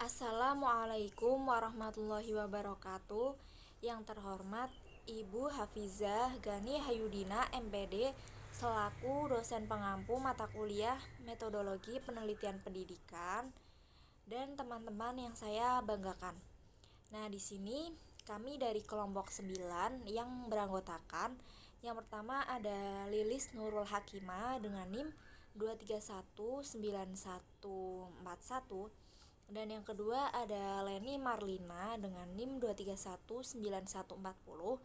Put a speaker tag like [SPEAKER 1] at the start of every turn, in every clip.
[SPEAKER 1] Assalamualaikum warahmatullahi wabarakatuh. Yang terhormat Ibu Hafizah Gani Hayudina MPD selaku dosen pengampu mata kuliah Metodologi Penelitian Pendidikan dan teman-teman yang saya banggakan. Nah, di sini kami dari kelompok 9 yang beranggotakan yang pertama ada Lilis Nurul Hakimah dengan NIM 2319141. Dan yang kedua ada Leni Marlina dengan NIM 2319140.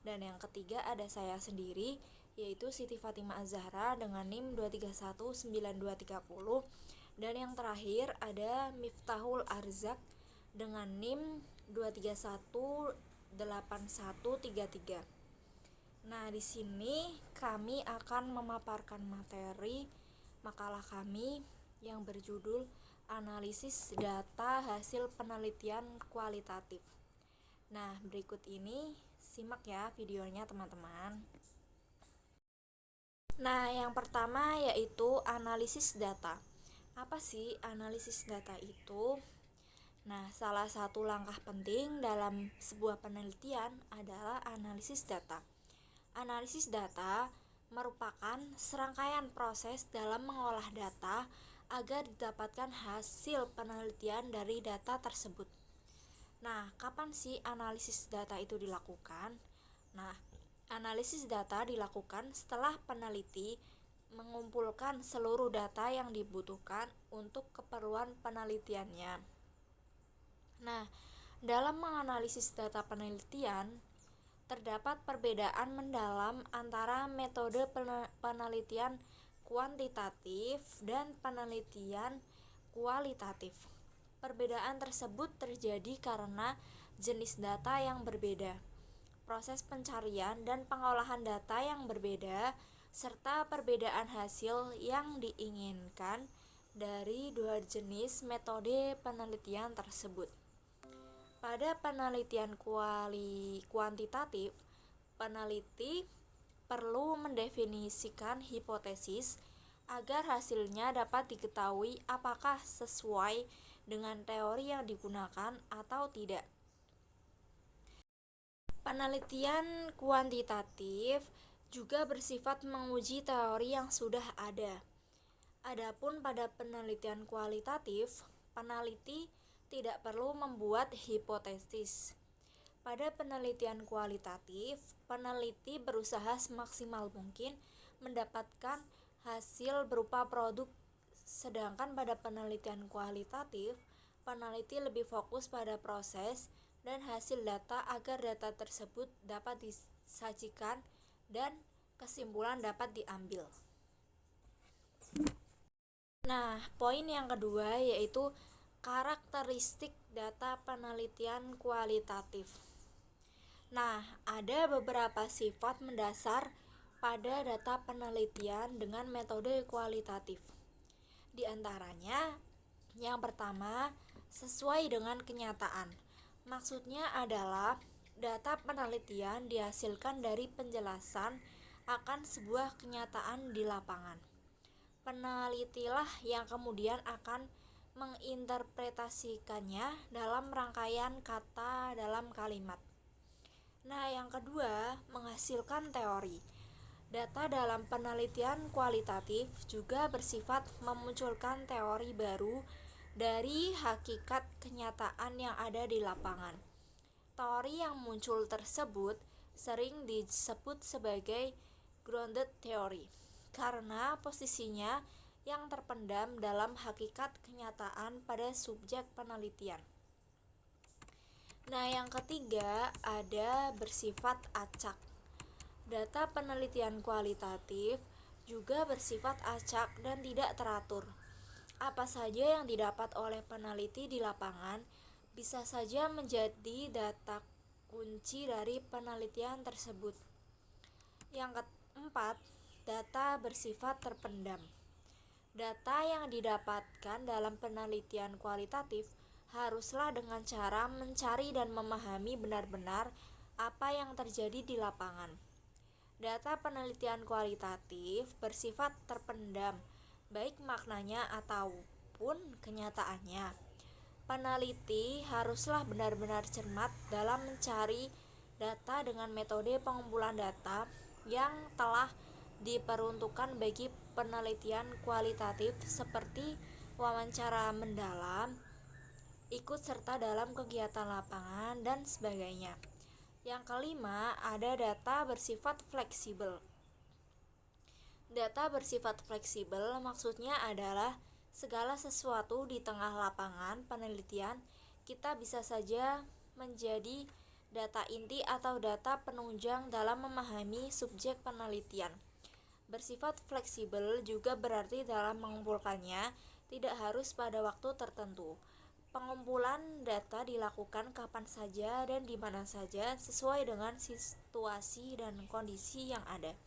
[SPEAKER 1] Dan yang ketiga ada saya sendiri yaitu Siti Fatimah Az-Zahra dengan NIM 2319230. Dan yang terakhir ada Miftahul Arzak dengan NIM 2318133. Nah, di sini kami akan memaparkan materi makalah kami yang berjudul Analisis Data Hasil Penelitian Kualitatif. Nah, berikut ini simak ya videonya teman-teman. Nah, yang pertama yaitu analisis data. Apa sih analisis data itu? Nah, salah satu langkah penting dalam sebuah penelitian adalah analisis data. Analisis data merupakan serangkaian proses dalam mengolah data agar didapatkan hasil penelitian dari data tersebut. Nah, kapan sih analisis data itu dilakukan? Nah, analisis data dilakukan setelah peneliti mengumpulkan seluruh data yang dibutuhkan untuk keperluan penelitiannya. Nah, dalam menganalisis data penelitian, terdapat perbedaan mendalam antara metode penelitian kuantitatif dan penelitian kualitatif. Perbedaan tersebut terjadi karena jenis data yang berbeda, proses pencarian dan pengolahan data yang berbeda, serta perbedaan hasil yang diinginkan dari dua jenis metode penelitian tersebut. Pada penelitian kuantitatif, peneliti perlu mendefinisikan hipotesis agar hasilnya dapat diketahui apakah sesuai dengan teori yang digunakan atau tidak. Penelitian kuantitatif juga bersifat menguji teori yang sudah ada. Adapun pada penelitian kualitatif, peneliti tidak perlu membuat hipotesis. Pada penelitian kualitatif, peneliti berusaha semaksimal mungkin mendapatkan hasil berupa produk, sedangkan pada penelitian kualitatif, peneliti lebih fokus pada proses dan hasil data agar data tersebut dapat disajikan dan kesimpulan dapat diambil. Nah, poin yang kedua yaitu karakteristik data penelitian kualitatif. Nah, ada beberapa sifat mendasar pada data penelitian dengan metode kualitatif. Di antaranya, yang pertama, sesuai dengan kenyataan. Maksudnya adalah data penelitian dihasilkan dari penjelasan akan sebuah kenyataan di lapangan. Penelitilah yang kemudian akan menginterpretasikannya dalam rangkaian kata dalam kalimat. Nah, yang kedua, menghasilkan teori. Data dalam penelitian kualitatif juga bersifat memunculkan teori baru dari hakikat kenyataan yang ada di lapangan. Teori yang muncul tersebut sering disebut sebagai grounded theory karena posisinya yang terpendam dalam hakikat kenyataan pada subjek penelitian. Nah, yang ketiga ada bersifat acak. Data penelitian kualitatif juga bersifat acak dan tidak teratur. Apa saja yang didapat oleh peneliti di lapangan bisa saja menjadi data kunci dari penelitian tersebut. Yang keempat, data bersifat terpendam. Data yang didapatkan dalam penelitian kualitatif haruslah dengan cara mencari dan memahami benar-benar apa yang terjadi di lapangan. Data penelitian kualitatif bersifat terpendam, baik maknanya ataupun kenyataannya. Peneliti haruslah benar-benar cermat dalam mencari data dengan metode pengumpulan data yang telah diperuntukkan bagi penelitian kualitatif seperti wawancara mendalam, ikut serta dalam kegiatan lapangan, dan sebagainya. Yang kelima, ada data bersifat fleksibel. Data bersifat fleksibel maksudnya adalah segala sesuatu di tengah lapangan penelitian kita bisa saja menjadi data inti atau data penunjang dalam memahami subjek penelitian. Bersifat fleksibel juga berarti dalam mengumpulkannya tidak harus pada waktu tertentu. Pengumpulan data dilakukan kapan saja dan di mana saja sesuai dengan situasi dan kondisi yang ada.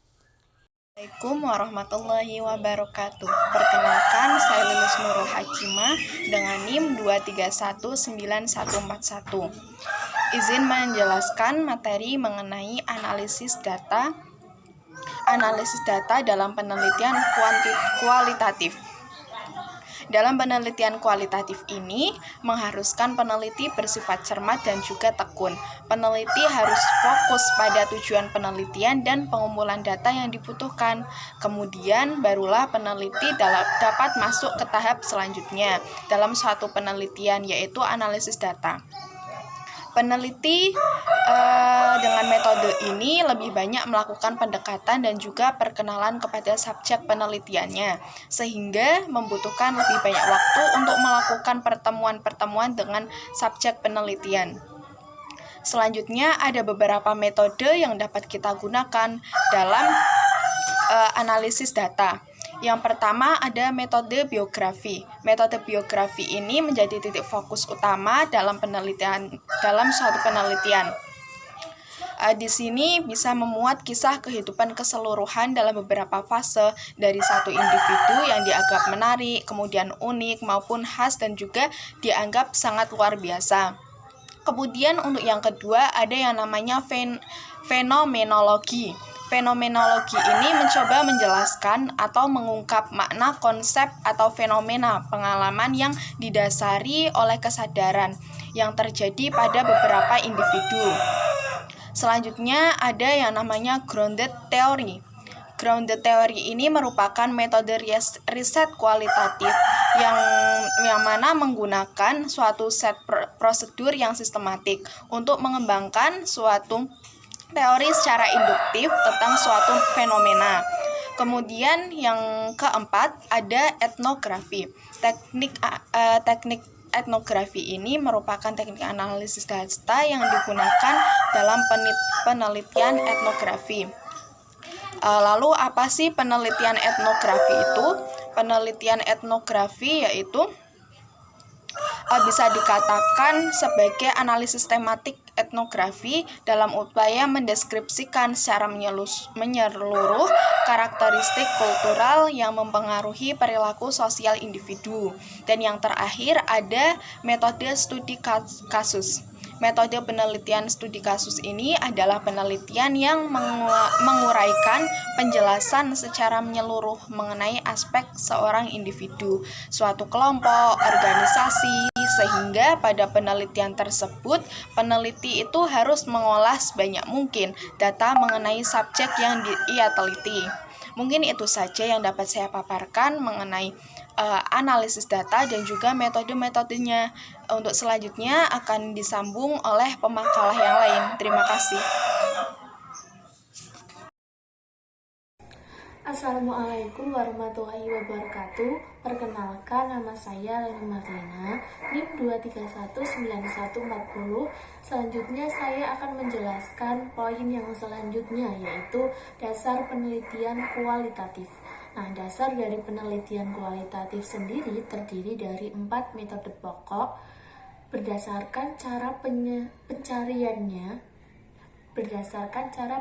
[SPEAKER 2] Assalamualaikum warahmatullahi wabarakatuh. Perkenalkan, saya Lilis Nurul Hakimah dengan NIM 2319141. Izin menjelaskan materi mengenai analisis data dalam penelitian kualitatif. Dalam penelitian kualitatif ini mengharuskan peneliti bersifat cermat dan juga tekun. Peneliti harus fokus pada tujuan penelitian dan pengumpulan data yang dibutuhkan. Kemudian barulah peneliti dapat masuk ke tahap selanjutnya dalam suatu penelitian, yaitu analisis data. Peneliti dengan metode ini lebih banyak melakukan pendekatan dan juga perkenalan kepada subjek penelitiannya, sehingga membutuhkan lebih banyak waktu untuk melakukan pertemuan-pertemuan dengan subjek penelitian. Selanjutnya ada beberapa metode yang dapat kita gunakan dalam analisis data. Yang pertama ada metode biografi. Metode biografi ini menjadi titik fokus utama dalam suatu penelitian. Di sini bisa memuat kisah kehidupan keseluruhan dalam beberapa fase dari satu individu yang dianggap menarik, kemudian unik maupun khas dan juga dianggap sangat luar biasa. Kemudian untuk yang kedua ada yang namanya fenomenologi. Fenomenologi ini mencoba menjelaskan atau mengungkap makna konsep atau fenomena pengalaman yang didasari oleh kesadaran yang terjadi pada beberapa individu. Selanjutnya ada yang namanya grounded theory. Grounded theory ini merupakan metode riset kualitatif yang mana menggunakan suatu set prosedur yang sistematik untuk mengembangkan suatu teori secara induktif tentang suatu fenomena. Kemudian yang keempat ada etnografi. Teknik etnografi ini merupakan teknik analisis data yang digunakan dalam penelitian etnografi. Lalu apa sih penelitian etnografi itu? Penelitian etnografi yaitu bisa dikatakan sebagai analisis tematik etnografi dalam upaya mendeskripsikan secara menyeluruh karakteristik kultural yang mempengaruhi perilaku sosial individu. Dan yang terakhir ada metode studi kasus. Metode penelitian studi kasus ini adalah penelitian yang menguraikan penjelasan secara menyeluruh mengenai aspek seorang individu, suatu kelompok, organisasi, sehingga pada penelitian tersebut, peneliti itu harus mengolah sebanyak mungkin data mengenai subjek yang ia teliti. Mungkin itu saja yang dapat saya paparkan mengenai analisis data dan juga metode-metodenya. Untuk selanjutnya akan disambung oleh pemakalah yang lain. Terima kasih.
[SPEAKER 3] Assalamualaikum warahmatullahi wabarakatuh. Perkenalkan, nama saya Leni Marlina, NIM 2319140. Selanjutnya saya akan menjelaskan poin yang selanjutnya, yaitu dasar penelitian kualitatif. Nah, dasar dari penelitian kualitatif sendiri terdiri dari 4 metode pokok berdasarkan cara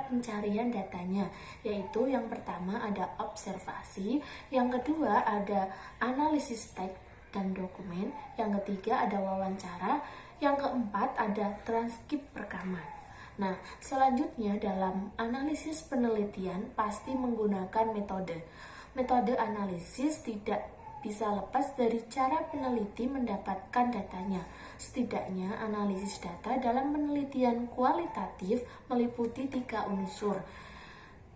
[SPEAKER 3] pencarian datanya, yaitu yang pertama ada observasi, yang kedua ada analisis teks dan dokumen, yang ketiga ada wawancara, yang keempat ada transkrip rekaman. Nah, selanjutnya dalam analisis penelitian pasti menggunakan metode analisis tidak bisa lepas dari cara peneliti mendapatkan datanya. Setidaknya analisis data dalam penelitian kualitatif meliputi 3 unsur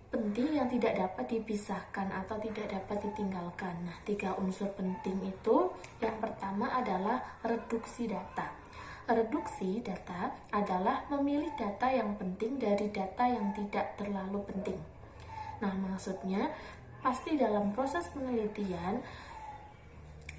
[SPEAKER 3] penting yang tidak dapat dipisahkan atau tidak dapat ditinggalkan. Nah, 3 unsur penting itu, yang pertama adalah reduksi data. Reduksi data adalah memilih data yang penting dari data yang tidak terlalu penting. Nah, maksudnya pasti dalam proses penelitian,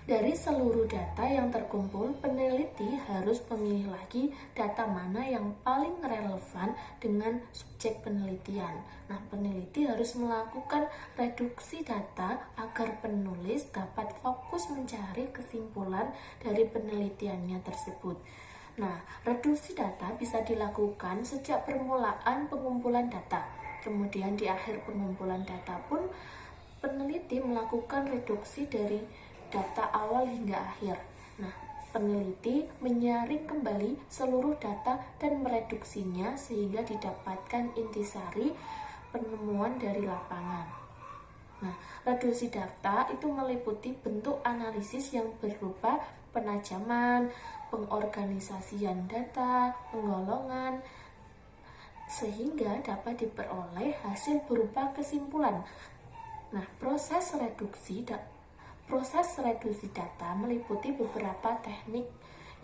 [SPEAKER 3] dari seluruh data yang terkumpul, peneliti harus memilih lagi data mana yang paling relevan dengan subjek penelitian. Nah, peneliti harus melakukan reduksi data agar penulis dapat fokus mencari kesimpulan dari penelitiannya tersebut. Nah, reduksi data bisa dilakukan sejak permulaan pengumpulan data. Kemudian di akhir pengumpulan data pun, peneliti melakukan reduksi dari data awal hingga akhir. Nah, peneliti menyaring kembali seluruh data dan mereduksinya sehingga didapatkan intisari penemuan dari lapangan. Nah, reduksi data itu meliputi bentuk analisis yang berupa penajaman, pengorganisasian data, penggolongan, sehingga dapat diperoleh hasil berupa kesimpulan. Nah, proses reduksi data meliputi beberapa teknik,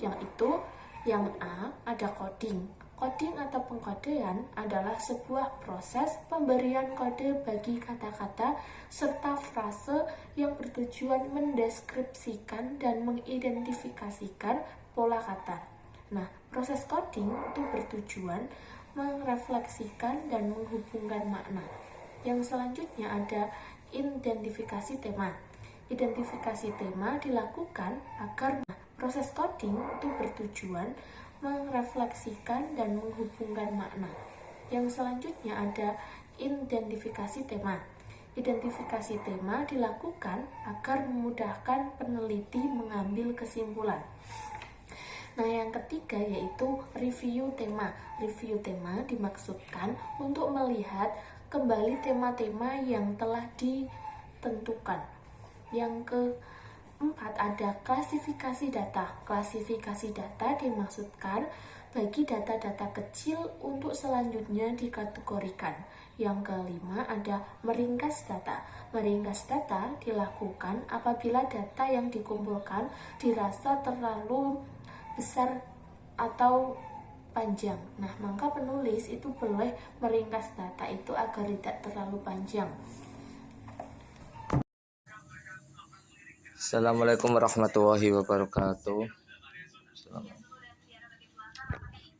[SPEAKER 3] yaitu yang A, ada coding. Coding atau pengkodean adalah sebuah proses pemberian kode bagi kata-kata serta frase yang bertujuan mendeskripsikan dan mengidentifikasikan pola kata. Nah, proses coding itu bertujuan merefleksikan dan menghubungkan makna. Yang selanjutnya ada identifikasi tema. Identifikasi tema dilakukan agar proses coding itu bertujuan merefleksikan dan menghubungkan makna. Yang selanjutnya ada identifikasi tema. Identifikasi tema dilakukan agar memudahkan peneliti mengambil kesimpulan. Nah, yang ketiga yaitu review tema. Review tema dimaksudkan untuk melihat kembali tema-tema yang telah ditentukan. Yang keempat ada klasifikasi data. Klasifikasi data dimaksudkan bagi data-data kecil untuk selanjutnya dikategorikan. Yang kelima ada meringkas data. Meringkas data dilakukan apabila data yang dikumpulkan dirasa terlalu besar atau panjang. Nah, maka penulis itu boleh meringkas data itu agar tidak terlalu panjang.
[SPEAKER 4] Assalamualaikum warahmatullahi wabarakatuh.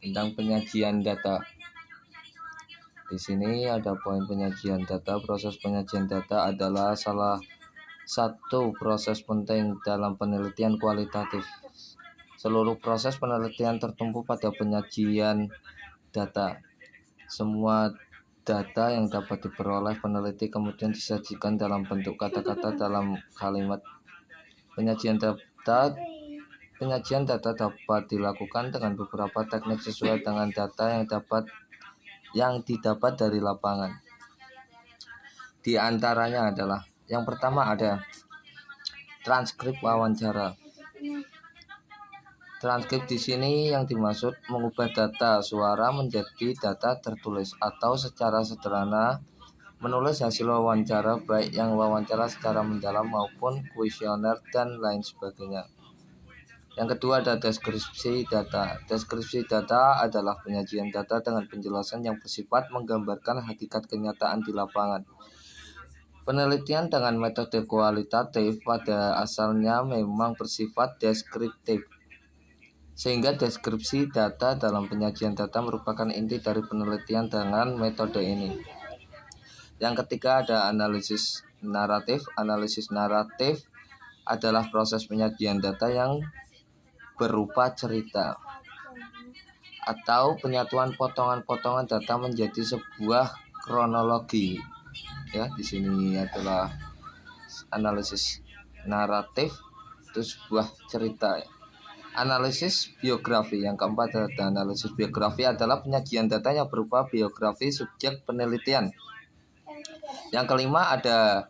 [SPEAKER 4] Tentang penyajian data. Di sini ada poin penyajian data. Proses penyajian data adalah salah satu proses penting dalam penelitian kualitatif. Seluruh proses penelitian tertumpu pada penyajian data. Semua data yang dapat diperoleh peneliti kemudian disajikan dalam bentuk kata-kata dalam kalimat. Penyajian data dapat dilakukan dengan beberapa teknik sesuai dengan data yang didapat dari lapangan. Di antaranya adalah yang pertama ada transkrip wawancara. Transkrip di sini yang dimaksud mengubah data suara menjadi data tertulis atau secara sederhana menulis hasil wawancara, baik yang wawancara secara mendalam maupun kuesioner dan lain sebagainya. Yang kedua ada deskripsi data. Deskripsi data adalah penyajian data dengan penjelasan yang bersifat menggambarkan hakikat kenyataan di lapangan. Penelitian dengan metode kualitatif pada asalnya memang bersifat deskriptif, sehingga deskripsi data dalam penyajian data merupakan inti dari penelitian dengan metode ini. Yang ketiga ada analisis naratif. Analisis naratif adalah proses penyajian data yang berupa cerita atau penyatuan potongan-potongan data menjadi sebuah kronologi. Ya, di sini adalah analisis naratif, itu sebuah cerita. Analisis biografi. Yang keempat ada analisis biografi adalah penyajian data yang berupa biografi subjek penelitian. Yang kelima ada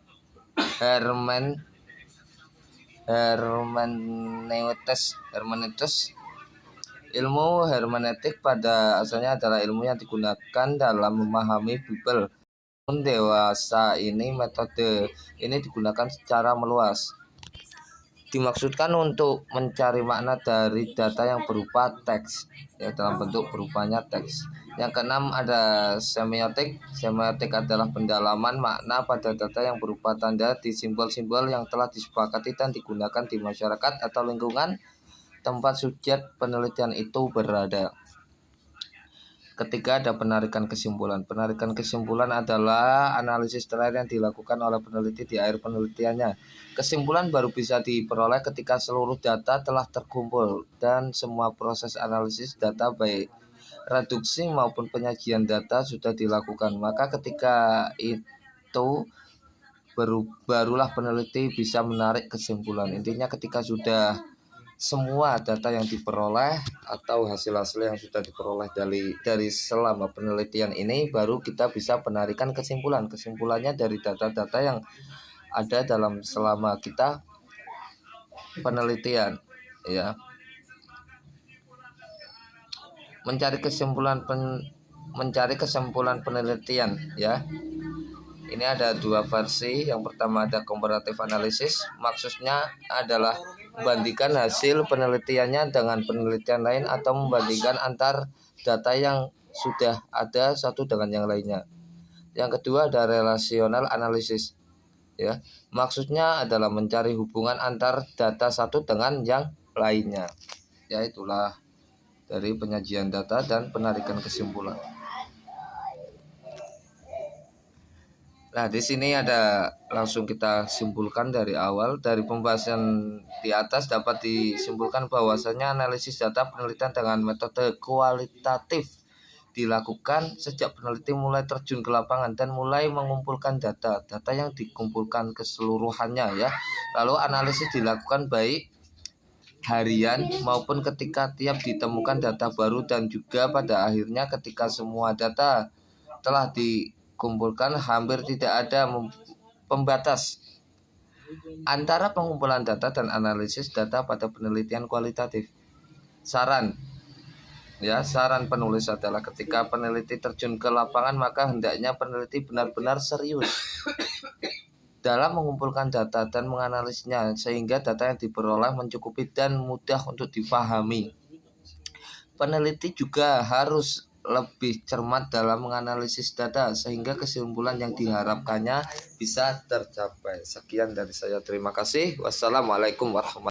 [SPEAKER 4] hermeneutis. Ilmu hermeneutik pada asalnya adalah ilmu yang digunakan dalam memahami Bible. Namun dewasa ini metode ini digunakan secara meluas. Dimaksudkan untuk mencari makna dari data yang berupa teks, ya, dalam bentuk berupanya teks. Yang keenam ada semiotik. Semiotik adalah pendalaman makna pada data yang berupa tanda di simbol-simbol yang telah disepakati dan digunakan di masyarakat atau lingkungan tempat subjek penelitian itu berada. Ketiga ada penarikan kesimpulan. Penarikan kesimpulan adalah analisis terakhir yang dilakukan oleh peneliti di akhir penelitiannya. Kesimpulan baru bisa diperoleh ketika seluruh data telah terkumpul dan semua proses analisis data baik reduksi maupun penyajian data sudah dilakukan. Maka ketika itu barulah peneliti bisa menarik kesimpulan. Intinya ketika sudah semua data yang diperoleh atau hasil-hasil yang sudah diperoleh dari selama penelitian ini, baru kita bisa penarikan kesimpulan. Kesimpulannya dari data-data yang ada dalam selama kita penelitian, ya. Mencari kesimpulan penelitian, ya. Ini ada dua versi. Yang pertama ada comparative analysis. Maksudnya adalah membandingkan hasil penelitiannya dengan penelitian lain atau membandingkan antar data yang sudah ada satu dengan yang lainnya. Yang kedua ada relational analysis, ya. Maksudnya adalah mencari hubungan antar data satu dengan yang lainnya. Ya, itulah dari penyajian data dan penarikan kesimpulan. Nah, di sini ada langsung kita simpulkan dari awal. Dari pembahasan di atas dapat disimpulkan bahwasanya analisis data penelitian dengan metode kualitatif dilakukan sejak peneliti mulai terjun ke lapangan dan mulai mengumpulkan data yang dikumpulkan keseluruhannya, ya. Lalu analisis dilakukan baik harian maupun ketika tiap ditemukan data baru, dan juga pada akhirnya ketika semua data telah dikumpulkan hampir tidak ada pembatas antara pengumpulan data dan analisis data pada penelitian kualitatif. Saran penulis adalah ketika peneliti terjun ke lapangan, maka hendaknya peneliti benar-benar serius dalam mengumpulkan data dan menganalisnya sehingga data yang diperoleh mencukupi dan mudah untuk dipahami. Peneliti juga harus lebih cermat dalam menganalisis data sehingga kesimpulan yang diharapkannya bisa tercapai. Sekian dari saya. Terima kasih. Wassalamualaikum warahmatullahi wabarakatuh.